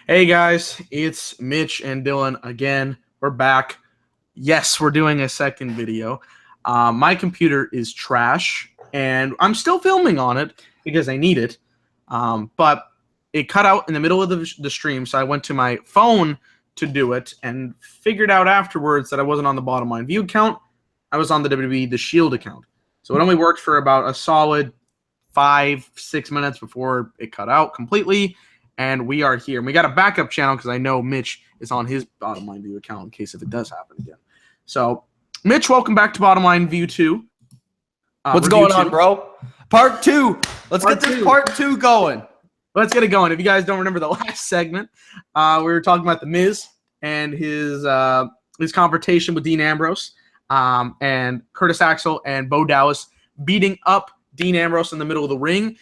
Hey guys, it's Mitch and Dylan again. We're back. Yes, we're doing a second video. My computer is trash, and I'm still filming on it because I need it. But it cut out in the middle of the stream, so I went to my phone to do it and figured out afterwards that I wasn't on the Bottom Line View account. I was on the WWE The Shield account. So it only worked for about a solid 5-6 minutes before it cut out completely. And we are here. And we got a backup channel because I know Mitch is on his Bottom Line View account in case if it does happen again. So, Mitch, welcome back to Bottom Line View 2. What's going on, bro? Part 2. Let's get this part 2 going. Let's get it going. If you guys don't remember the last segment, we were talking about The Miz and his confrontation with Dean Ambrose and Curtis Axel and Bo Dallas beating up Dean Ambrose in the middle of the ring,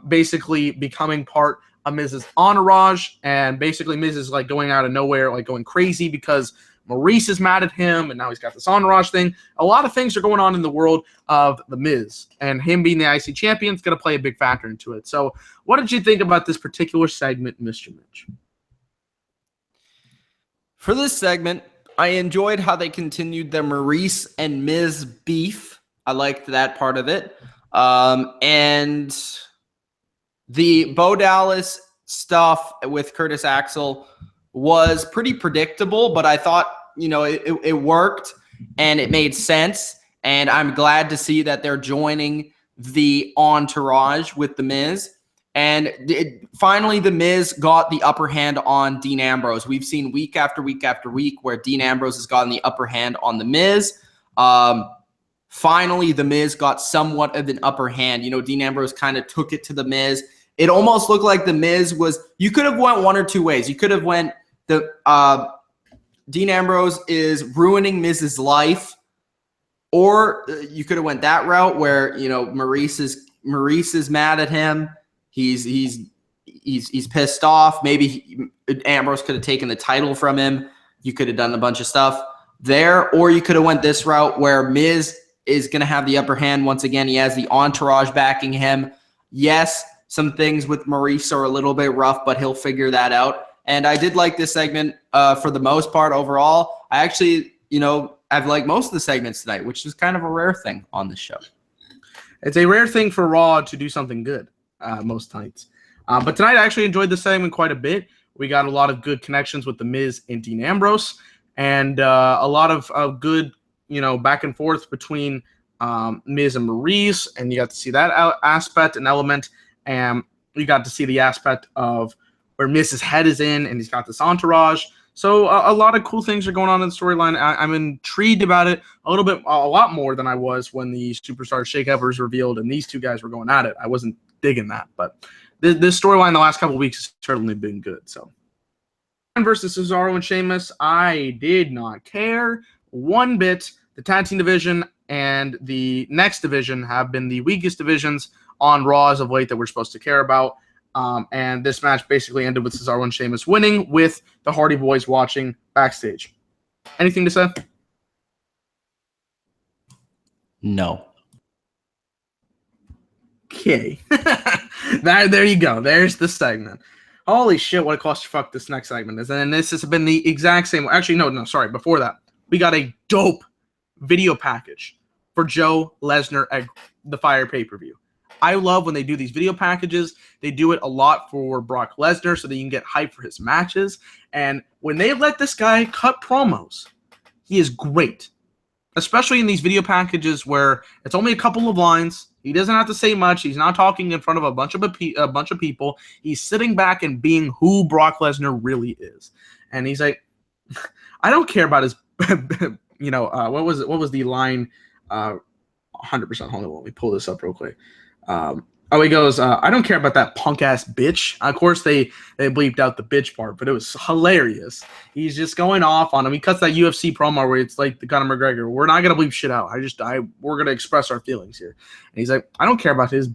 basically becoming part of Miz's entourage, and basically Miz is like going out of nowhere, like going crazy because Maurice is mad at him, and now he's got this entourage thing. A lot of things are going on in the world of The Miz, and him being the IC champion is going to play a big factor into it. So what did you think about this particular segment, Mr. Mitch? For this segment, I enjoyed how they continued the Maurice and Miz beef. I liked that part of it. And the Bo Dallas stuff with Curtis Axel was pretty predictable, but I thought, it worked and it made sense. And I'm glad to see that they're joining the entourage with The Miz. And finally, The Miz got the upper hand on Dean Ambrose. We've seen week after week after week where Dean Ambrose has gotten the upper hand on The Miz. Finally, The Miz got somewhat of an upper hand. Dean Ambrose kind of took it to The Miz. It almost looked like The Miz was, you could have went one or two ways. You could have went Dean Ambrose is ruining Miz's life, or you could have went that route where, Maurice is mad at him. He's pissed off. Maybe Ambrose could have taken the title from him. You could have done a bunch of stuff there, or you could have went this route where Miz is going to have the upper hand once again. He has the entourage backing him. Yes, some things with Maurice are a little bit rough, but he'll figure that out. And I did like this segment for the most part overall. I actually, I've liked most of the segments tonight, which is kind of a rare thing on this show. It's a rare thing for Raw to do something good most nights. But tonight I actually enjoyed the segment quite a bit. We got a lot of good connections with The Miz and Dean Ambrose, and a lot of good, back and forth between Miz and Maurice, and you got to see that aspect and element. And you got to see the aspect of where Miz's head is in, and he's got this entourage. So a lot of cool things are going on in the storyline. I'm intrigued about it a lot more than I was when the Superstar Shake-Up was revealed and these two guys were going at it. I wasn't digging that, but this storyline the last couple of weeks has certainly been good. So versus Cesaro and Sheamus, I did not care one bit. The tag team division and the next division have been the weakest divisions on Raw as of late that we're supposed to care about. And this match basically ended with Cesaro and Sheamus winning with the Hardy Boys watching backstage. Anything to say? No. Okay. There you go. There's the segment. Holy shit, what a clusterfuck this next segment is. And this has been the exact same. Actually, no, sorry. Before that, we got a dope video package for Joe Lesnar at the Fire pay-per-view. I love when they do these video packages. They do it a lot for Brock Lesnar so that you can get hype for his matches. And when they let this guy cut promos, he is great. Especially in these video packages where it's only a couple of lines. He doesn't have to say much. He's not talking in front of a bunch of people. He's sitting back and being who Brock Lesnar really is. And he's like, I don't care about his, what was the line? 100%. Hold on, let me pull this up real quick. He goes, I don't care about that punk ass bitch. Of course, they bleeped out the bitch part, but it was hilarious. He's just going off on him. He cuts that UFC promo where it's like the Conor McGregor. We're not gonna bleep shit out. We're gonna express our feelings here. And he's like, I don't care about his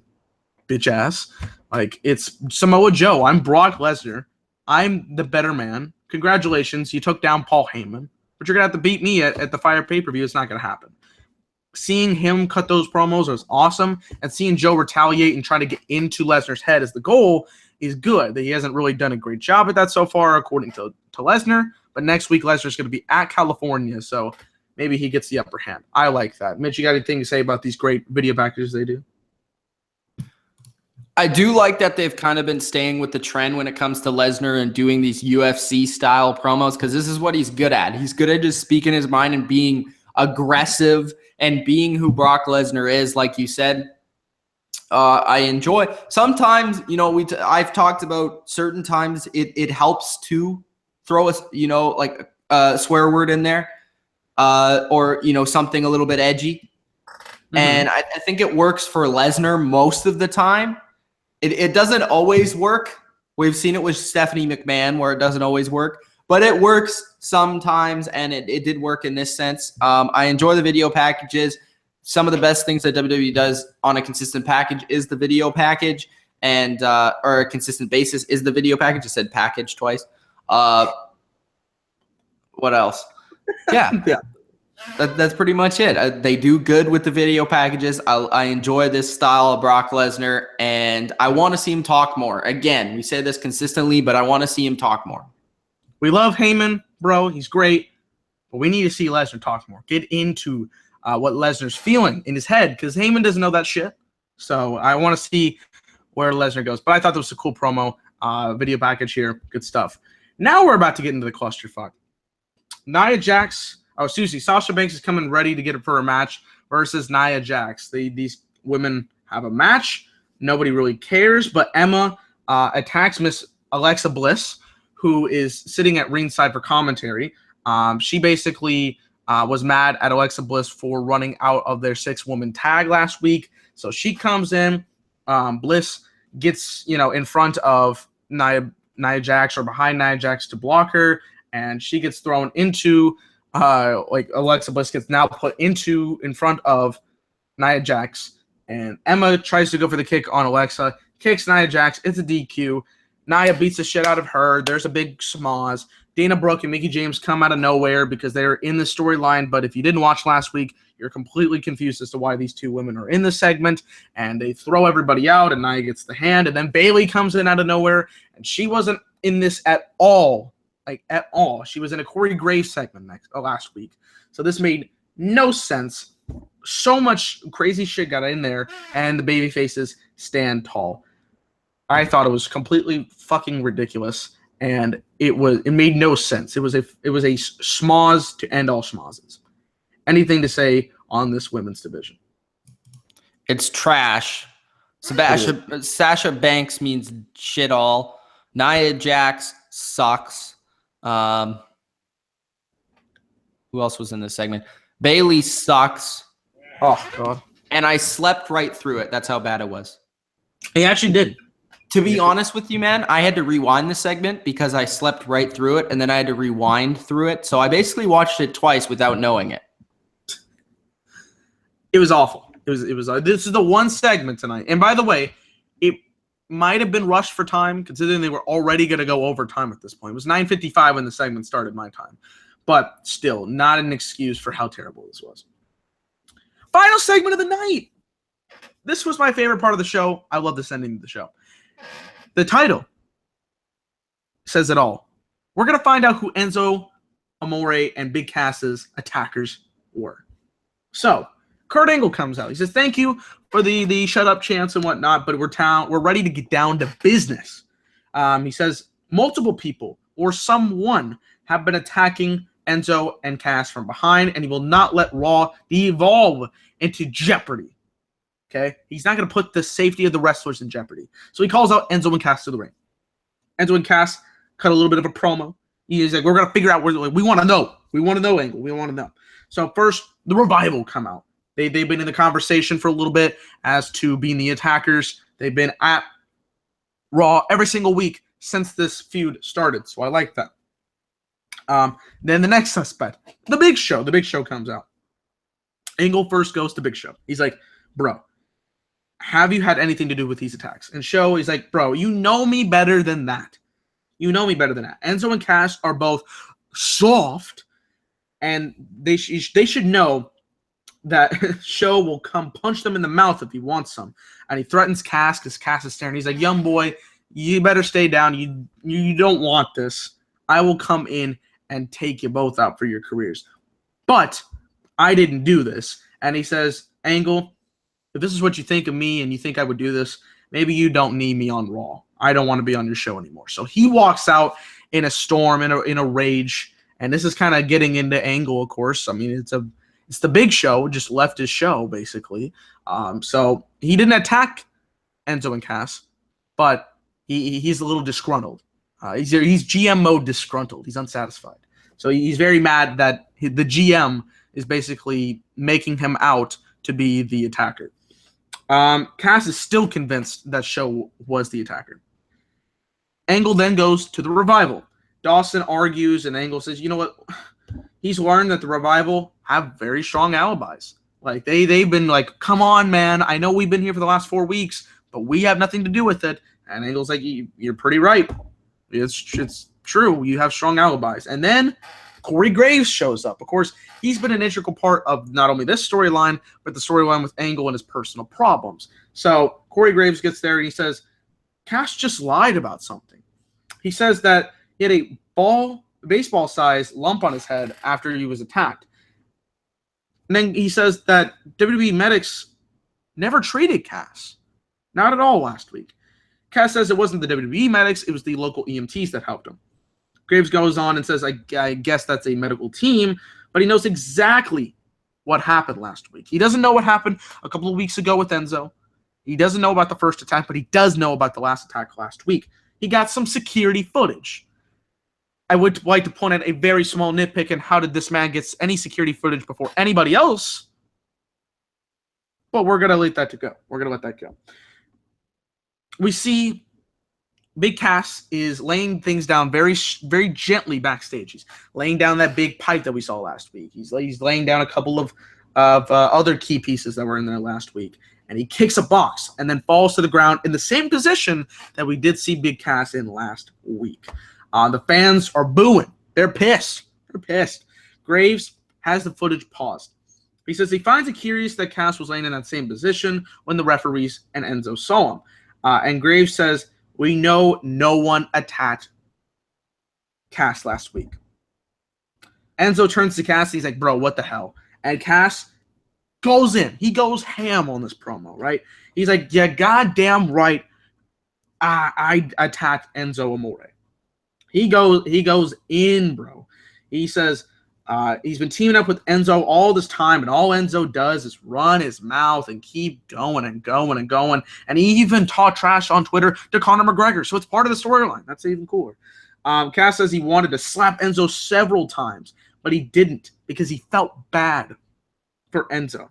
bitch ass. Like, it's Samoa Joe. I'm Brock Lesnar. I'm the better man. Congratulations, you took down Paul Heyman, but you're gonna have to beat me at the Fire pay-per-view. It's not gonna happen. Seeing him cut those promos was awesome, and seeing Joe retaliate and try to get into Lesnar's head as the goal is good. He hasn't really done a great job at that so far, according to Lesnar. But next week, Lesnar's going to be at California, so maybe he gets the upper hand. I like that. Mitch, you got anything to say about these great video packages they do? I do like that they've kind of been staying with the trend when it comes to Lesnar and doing these UFC-style promos, because this is what he's good at. He's good at just speaking his mind and being aggressive and being who Brock Lesnar is, like you said. I enjoy. Sometimes, I've talked about certain times it helps to throw a swear word in there, or something a little bit edgy. Mm-hmm. And I think it works for Lesnar most of the time. It doesn't always work. We've seen it with Stephanie McMahon where it doesn't always work, but it works sometimes, and it did work in this sense. I enjoy the video packages. Some of the best things that WWE does on a consistent package is the video package, and or a consistent basis is the video package. I said package twice. What else? Yeah. Yeah. That's pretty much it. They do good with the video packages. I enjoy this style of Brock Lesnar, and I want to see him talk more. Again, we say this consistently, but I want to see him talk more. We love Heyman, bro. He's great, but we need to see Lesnar talk more. Get into what Lesnar's feeling in his head, because Heyman doesn't know that shit. So I want to see where Lesnar goes. But I thought that was a cool promo video package here. Good stuff. Now we're about to get into the clusterfuck. Nia Jax. Oh, Susie, Sasha Banks is coming ready to get it for a match versus Nia Jax. These women have a match. Nobody really cares, but Emma attacks Miss Alexa Bliss, who is sitting at ringside for commentary. She basically was mad at Alexa Bliss for running out of their 6-woman tag last week. So she comes in. Bliss gets in front of Nia Jax or behind Nia Jax to block her, and she gets thrown into Alexa Bliss gets now put in front of Nia Jax, and Emma tries to go for the kick on Alexa, kicks Nia Jax. It's a DQ. Nia beats the shit out of her. There's a big schmoz. Dana Brooke and Mickie James come out of nowhere because they're in the storyline, but if you didn't watch last week, you're completely confused as to why these two women are in this segment, and they throw everybody out, and Nia gets the hand, and then Bayley comes in out of nowhere, and she wasn't in this at all. At all. She was in a Corey Graves segment last week. So this made no sense. So much crazy shit got in there, and the baby faces stand tall. I thought it was completely fucking ridiculous, and it made no sense. It was a schmoz to end all schmozes. Anything to say on this women's division? It's trash. Sasha Banks means shit all. Nia Jax sucks. Who else was in this segment? Bayley sucks. Oh, God. And I slept right through it. That's how bad it was. He actually did. To be honest with you, man, I had to rewind the segment because I slept right through it, and then I had to rewind through it. So I basically watched it twice without knowing it. It was awful. It was. This is the one segment tonight. And by the way, it might have been rushed for time, considering they were already going to go overtime at this point. It was 9:55 when the segment started my time. But still, not an excuse for how terrible this was. Final segment of the night. This was my favorite part of the show. I love this ending of the show. The title says it all. We're going to find out who Enzo Amore and Big Cass's attackers were. So, Kurt Angle comes out. He says, thank you for the shut up chants and whatnot, but we're ready to get down to business. He says multiple people or someone have been attacking Enzo and Cass from behind, and he will not let Raw devolve into jeopardy. Okay? He's not going to put the safety of the wrestlers in jeopardy. So he calls out Enzo and Cass to the ring. Enzo and Cass cut a little bit of a promo. He's like, we're going to figure out where we want to know. We want to know, Angle. We want to know. So first, the Revival come out. They've been in the conversation for a little bit as to being the attackers. They've been at Raw every single week since this feud started. So I like that. Then the next suspect, the Big Show. The Big Show comes out. Angle first goes to Big Show. He's like, bro, have you had anything to do with these attacks? And Show, he's like, bro, you know me better than that. You know me better than that. Enzo and Cass are both soft, and they should know that Show will come punch them in the mouth if he wants some. And he threatens Cass because Cass is staring. He's like, young boy, you better stay down. You don't want this. I will come in and take you both out for your careers. But I didn't do this. And he says, Angle, if this is what you think of me and you think I would do this, maybe you don't need me on Raw. I don't want to be on your show anymore. So he walks out in a storm, in a rage. And this is kind of getting into Angle, of course. I mean, it's the big show, just left his show, basically. So he didn't attack Enzo and Cass, but he's a little disgruntled. He's GM mode disgruntled. He's unsatisfied. So he's very mad that the GM is basically making him out to be the attacker. Cass is still convinced that Show was the attacker. Angle then goes to the Revival. Dawson argues, and Angle says, you know what? He's learned that the Revival have very strong alibis. Like, they've been like, come on, man. I know we've been here for the last 4 weeks, but we have nothing to do with it. And Angle's like, you're pretty right. It's true. You have strong alibis. And then Corey Graves shows up. Of course, he's been an integral part of not only this storyline, but the storyline with Angle and his personal problems. So Corey Graves gets there and he says, Cass just lied about something. He says that he had a baseball-sized lump on his head after he was attacked. And then he says that WWE medics never treated Cass. Not at all last week. Cass says it wasn't the WWE medics, it was the local EMTs that helped him. Graves goes on and says, I guess that's a medical team, but he knows exactly what happened last week. He doesn't know what happened a couple of weeks ago with Enzo. He doesn't know about the first attack, but he does know about the last attack last week. He got some security footage. I would like to point out a very small nitpick in how did this man get any security footage before anybody else, but we're going to let that go. We're going to let that go. We see Big Cass is laying things down very, very gently backstage. He's laying down that big pipe that we saw last week. He's laying down a couple of other key pieces that were in there last week. And he kicks a box and then falls to the ground in the same position that we did see Big Cass in last week. The fans are booing. They're pissed. Graves has the footage paused. He says he finds it curious that Cass was laying in that same position when the referees and Enzo saw him. And Graves says, we know no one attacked Cass last week. Enzo turns to Cass. He's like, bro, what the hell? And Cass goes in. He goes ham on this promo, right? He's like, yeah, goddamn right. I attacked Enzo Amore. He goes in, bro. He says he's been teaming up with Enzo all this time, and all Enzo does is run his mouth and keep going and going and going. And he even taught trash on Twitter to Conor McGregor, so it's part of the storyline. That's even cooler. Cass says he wanted to slap Enzo several times, but he didn't because he felt bad for Enzo.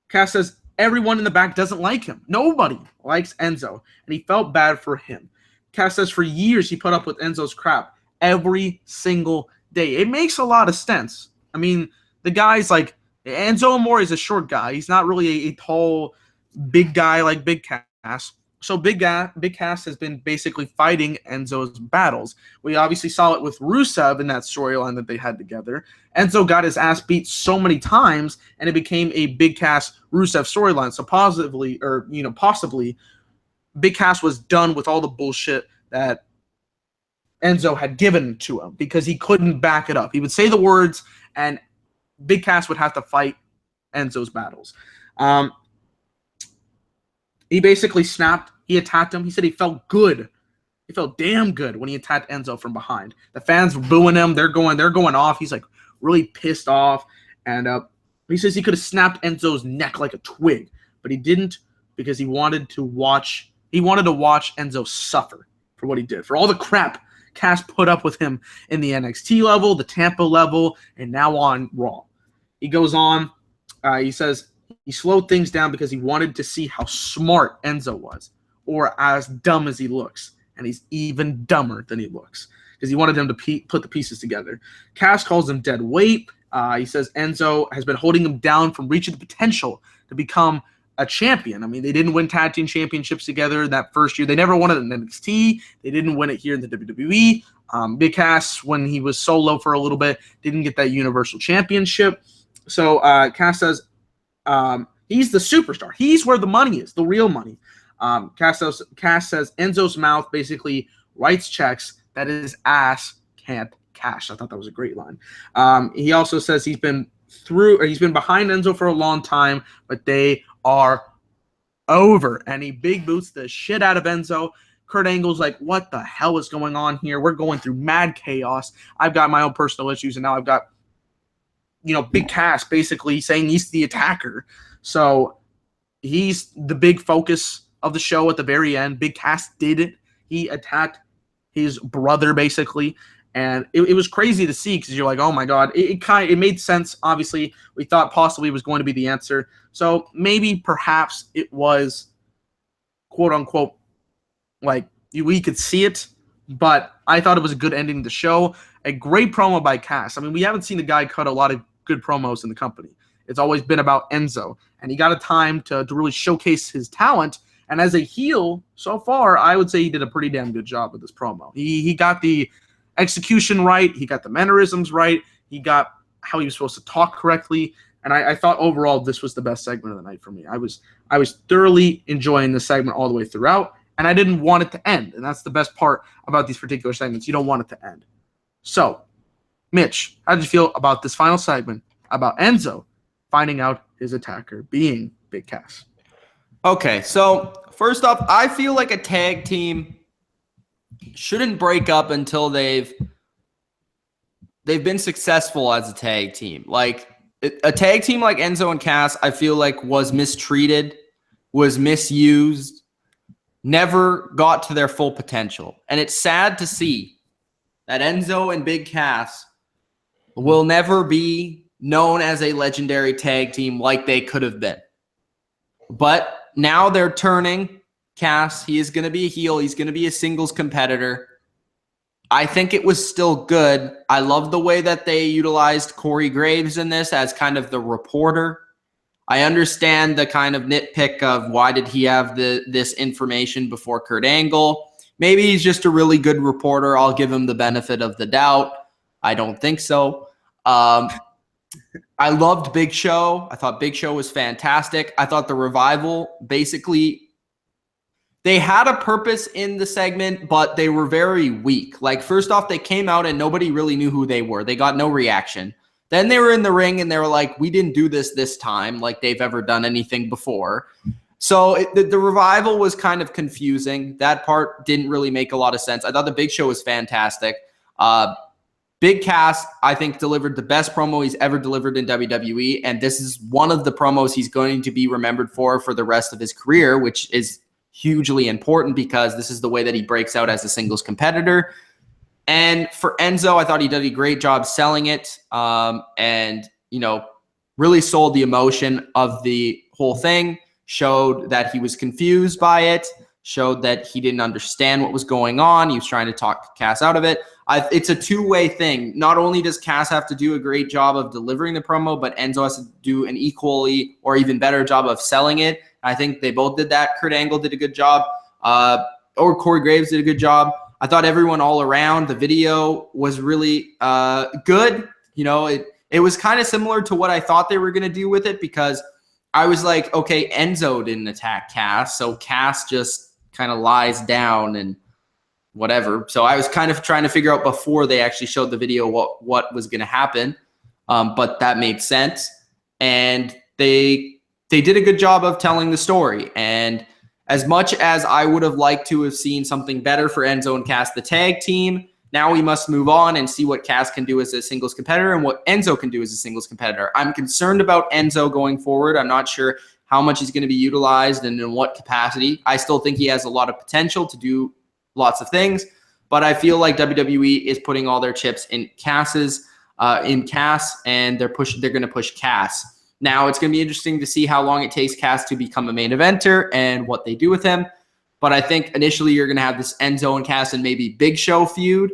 Cass says everyone in the back doesn't like him. Nobody likes Enzo, and he felt bad for him. Cass says for years he put up with Enzo's crap every single day. It makes a lot of sense. I mean, the guy's like, Enzo Amore is a short guy. He's not really a tall, big guy like Big Cass. So Big Cass has been basically fighting Enzo's battles. We obviously saw it with Rusev in that storyline that they had together. Enzo got his ass beat so many times, and it became a Big Cass Rusev storyline. So possibly, Big Cass was done with all the bullshit that Enzo had given to him because he couldn't back it up. He would say the words, and Big Cass would have to fight Enzo's battles. He basically snapped. He attacked him. He said he felt good. He felt damn good when he attacked Enzo from behind. The fans were booing him. They're going off. He's like really pissed off. And he says he could have snapped Enzo's neck like a twig, but he didn't because he wanted to watch Enzo suffer for what he did, for all the crap Cass put up with him in the NXT level, the Tampa level, and now on Raw. He goes on. He says he slowed things down because he wanted to see how smart Enzo was, or as dumb as he looks. And he's even dumber than he looks because he wanted him to put the pieces together. Cass calls him dead weight. He says Enzo has been holding him down from reaching the potential to become a champion. I mean, they didn't win tag team championships together that first year. They never won it in NXT. They didn't win it here in the WWE. Big Cass, when he was solo for a little bit, didn't get that Universal Championship. So Cass says he's the superstar. He's where the money is, the real money. Cass says Enzo's mouth basically writes checks that his ass can't cash. I thought that was a great line. He also says he's been behind Enzo for a long time, but they are over. And he big boots the shit out of Enzo. Kurt Angle's like, what the hell is going on here? We're going through mad chaos. I've got my own personal issues, and now I've got, Big Cass basically saying he's the attacker. So he's the big focus of the show at the very end. Big Cass did it. He attacked his brother, basically. And it was crazy to see because you're like, oh, my God. It made sense, obviously. We thought possibly it was going to be the answer. So maybe, perhaps, it was, quote-unquote, like, we could see it. But I thought it was a good ending to the show. A great promo by Cass. I mean, we haven't seen the guy cut a lot of good promos in the company. It's always been about Enzo. And he got a time to really showcase his talent. And as a heel, so far, I would say he did a pretty damn good job with this promo. He got the execution right. He got the mannerisms right. He got how he was supposed to talk correctly. And I thought overall this was the best segment of the night for me. I was thoroughly enjoying the segment all the way throughout, and I didn't want it to end. And that's the best part about these particular segments. You don't want it to end. So, Mitch, how did you feel about this final segment about Enzo finding out his attacker being Big Cass? Okay, so first off, I feel like a tag team shouldn't break up until they've been successful as a tag team. Like a tag team like Enzo and Cass, I feel like was mistreated, was misused, never got to their full potential. And it's sad to see that Enzo and Big Cass will never be known as a legendary tag team like they could have been. But now they're turning Cass. He is going to be a heel. He's going to be a singles competitor. I think it was still good. I love the way that they utilized Corey Graves in this as kind of the reporter. I understand the kind of nitpick of why did he have this information before Kurt Angle. Maybe he's just a really good reporter. I'll give him the benefit of the doubt. I don't think so. I loved Big Show. I thought Big Show was fantastic. I thought the Revival basically, they had a purpose in the segment, but they were very weak. Like, first off, they came out and nobody really knew who they were. They got no reaction. Then they were in the ring and they were like, we didn't do this time like they've ever done anything before. So the Revival was kind of confusing. That part didn't really make a lot of sense. I thought the Big Show was fantastic. Big Cass, I think, delivered the best promo he's ever delivered in WWE, and this is one of the promos he's going to be remembered for the rest of his career, which is hugely important because this is the way that he breaks out as a singles competitor. And for Enzo, I thought he did a great job selling it, and really sold the emotion of the whole thing, showed that he was confused by it, showed that he didn't understand what was going on. He was trying to talk Cass out of it. It's a two-way thing. Not only does Cass have to do a great job of delivering the promo, but Enzo has to do an equally or even better job of selling it. I think they both did that. Kurt Angle did a good job, or Corey Graves did a good job. I thought everyone all around, the video was really good. It was kind of similar to what I thought they were going to do with it because I was like, okay, Enzo didn't attack Cass, so Cass just kind of lies down and whatever. So I was kind of trying to figure out before they actually showed the video what was going to happen, but that made sense. And they did a good job of telling the story. And as much as I would have liked to have seen something better for Enzo and Cass, the tag team, now we must move on and see what Cass can do as a singles competitor and what Enzo can do as a singles competitor. I'm concerned about Enzo going forward. I'm not sure how much he's going to be utilized and in what capacity. I still think he has a lot of potential to do lots of things, but I feel like WWE is putting all their chips in Cass, and they're going to push Cass. Now it's going to be interesting to see how long it takes Cass to become a main eventer and what they do with him. But I think initially you're going to have this Enzo and Cass and maybe Big Show feud,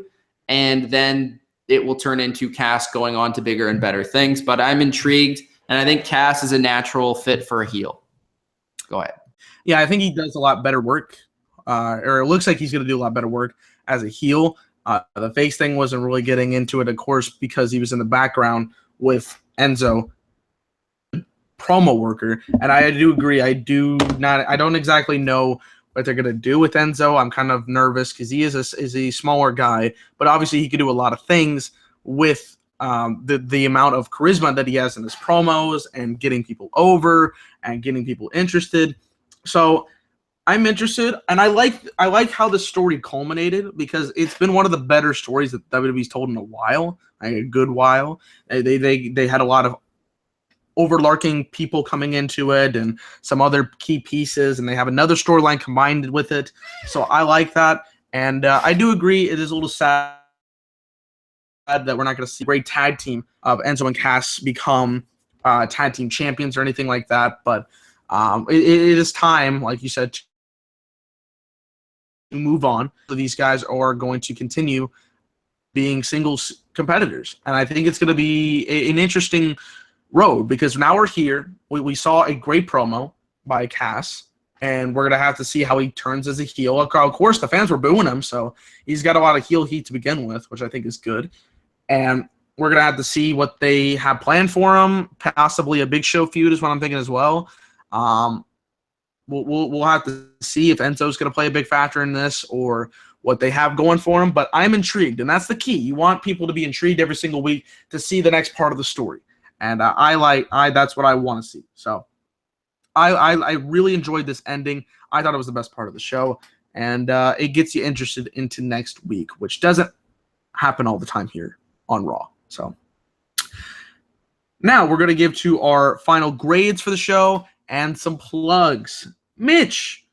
and then it will turn into Cass going on to bigger and better things. But I'm intrigued, and I think Cass is a natural fit for a heel. Go ahead. Yeah, I think he does a lot better work, or it looks like he's going to do a lot better work as a heel. The face thing wasn't really getting into it, of course, because he was in the background with Enzo, promo worker. And I do agree. I don't exactly know what they're going to do with Enzo. I'm kind of nervous because he is a smaller guy, but obviously he could do a lot of things with the amount of charisma that he has in his promos and getting people over and getting people interested. So I'm interested, and I like how the story culminated because it's been one of the better stories that WWE's told in a while, like a good while. They had a lot of overarching people coming into it and some other key pieces, and they have another storyline combined with it. So I like that, and I do agree it is a little sad that we're not going to see a great tag team of Enzo and Cass become tag team champions or anything like that. But it is time, like you said, to move on. So these guys are going to continue being singles competitors. And I think it's going to be an interesting road because now we're here. We saw a great promo by Cass, and we're going to have to see how he turns as a heel. Of course, the fans were booing him, so he's got a lot of heel heat to begin with, which I think is good. And we're going to have to see what they have planned for him. Possibly a Big Show feud is what I'm thinking as well. We'll have to see if Enzo's going to play a big factor in this or what they have going for him. But I'm intrigued, and that's the key. You want people to be intrigued every single week to see the next part of the story. And that's what I want to see. So I really enjoyed this ending. I thought it was the best part of the show. And it gets you interested into next week, which doesn't happen all the time here on Raw. So now we're going to give to our final grades for the show and some plugs. Mitch,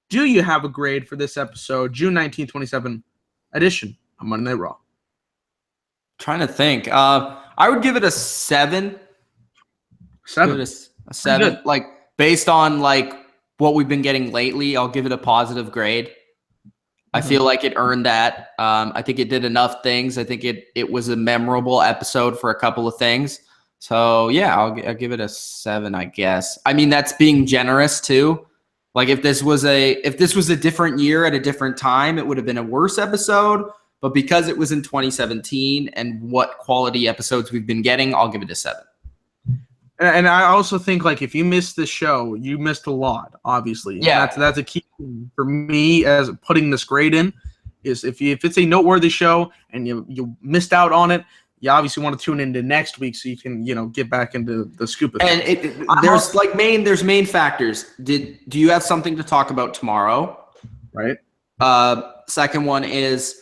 do you have a grade for this episode, June 19, 27 edition of Monday Night Raw? Trying to think. I would give it a 7. 7. A 7. Like based on like what we've been getting lately, I'll give it a positive grade. I feel like it earned that. I think it did enough things. I think it was a memorable episode for a couple of things. So yeah, I'll give it a 7, I guess. I mean, that's being generous too. Like if this was a different year at a different time, it would have been a worse episode. But because it was in 2017 and what quality episodes we've been getting, I'll give it a 7. And I also think like if you missed the show, you missed a lot. Obviously, yeah. That's a key thing for me as putting this grade in. Is if it's a noteworthy show and you missed out on it, you obviously want to tune into next week so you can get back into the scoop of things. And there's main factors. Do you have something to talk about tomorrow? Right. Second one is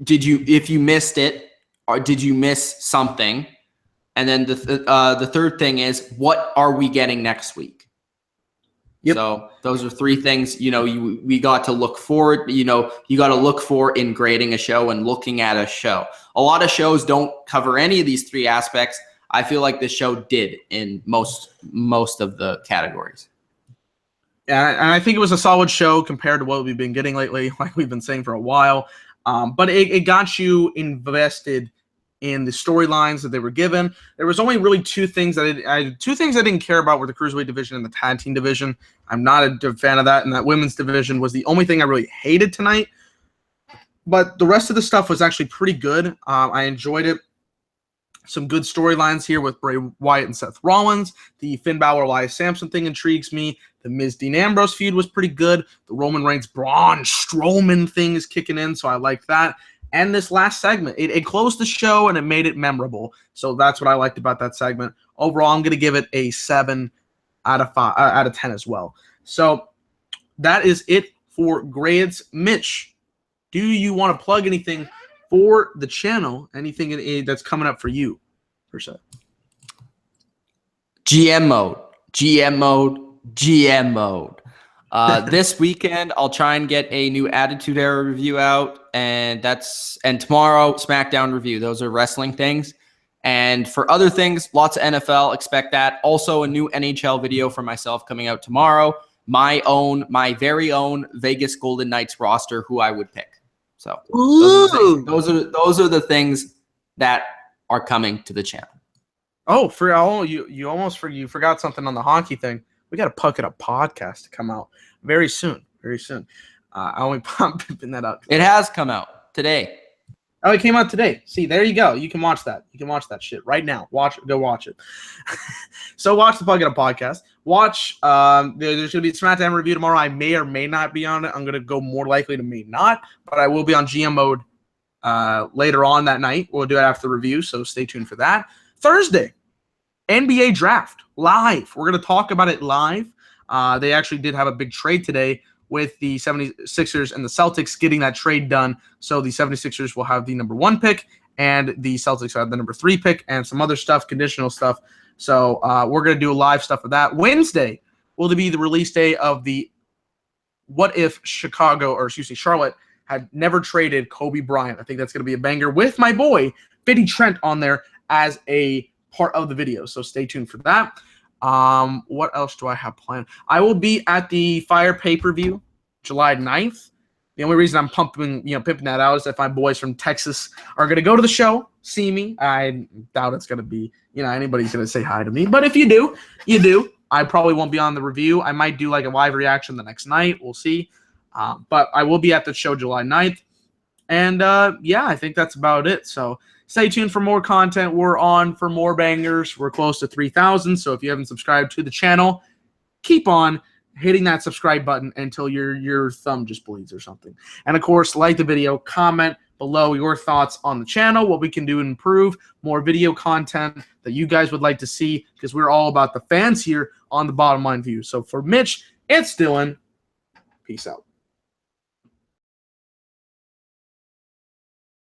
if you missed it, or did you miss something? And then the third thing is, what are we getting next week? Yep. So those are 3 things, we got to look forward, you got to look for in grading a show and looking at a show. A lot of shows don't cover any of these 3 aspects. I feel like this show did in most of the categories. Yeah, and I think it was a solid show compared to what we've been getting lately, like we've been saying for a while. But it got you invested in the storylines that they were given. There was only really 2 things I didn't care about were the Cruiserweight division and the tag team division. I'm not a fan of that, and that women's division was the only thing I really hated tonight. But the rest of the stuff was actually pretty good. I enjoyed it. Some good storylines here with Bray Wyatt and Seth Rollins. The Finn Balor Elias Samson thing intrigues me. The Miz Dean Ambrose feud was pretty good. The Roman Reigns Braun Strowman thing is kicking in, so I like that. And this last segment, it closed the show and it made it memorable. So that's what I liked about that segment. Overall, I'm going to give it a 7 out of 10 as well. So that is it for grades. Mitch, do you want to plug anything for the channel? Anything that's coming up for you, per se? GM mode. This weekend, I'll try and get a new Attitude Era review out, and tomorrow SmackDown review. Those are wrestling things. And for other things, lots of NFL. Expect that. Also, a new NHL video for myself coming out tomorrow. My very own Vegas Golden Knights roster, who I would pick. So those are the things that are coming to the channel. Oh, you forgot something on the hockey thing. We got a Puck It Up podcast to come out very soon. Very soon. I only pimping that out. It has come out today. Oh, it came out today. See, there you go. You can watch that. You can watch that shit right now. Go watch it. So watch the Plug It Up podcast. Watch. There's gonna be a SmackDown review tomorrow. I may or may not be on it. I'm gonna go more likely to may not, but I will be on GM mode later on that night. We'll do it after the review, so stay tuned for that. Thursday, NBA draft live. We're gonna talk about it live. They actually did have a big trade today with the 76ers and the Celtics getting that trade done. So the 76ers will have the number 1 pick, and the Celtics have the number 3 pick, and some other stuff, conditional stuff. So we're going to do live stuff of that. Wednesday will be the release day of the What If Charlotte had never traded Kobe Bryant. I think that's going to be a banger with my boy, 50 Trent, on there as a part of the video. So stay tuned for that. What else do I have planned? I will be at the Fire pay-per-view July 9th. The only reason I'm pimping that out is if my boys from Texas are going to go to the show, see me. I doubt it's going to be, anybody's going to say hi to me. But if you do, you do. I probably won't be on the review. I might do like a live reaction the next night. We'll see. But I will be at the show July 9th. And, I think that's about it. So stay tuned for more content. We're on for more bangers. We're close to 3,000. So if you haven't subscribed to the channel, keep on hitting that subscribe button until your thumb just bleeds or something. And, of course, like the video, comment below your thoughts on the channel, what we can do to improve, more video content that you guys would like to see, because we're all about the fans here on the Bottom Line View. So for Mitch, it's Dylan. Peace out.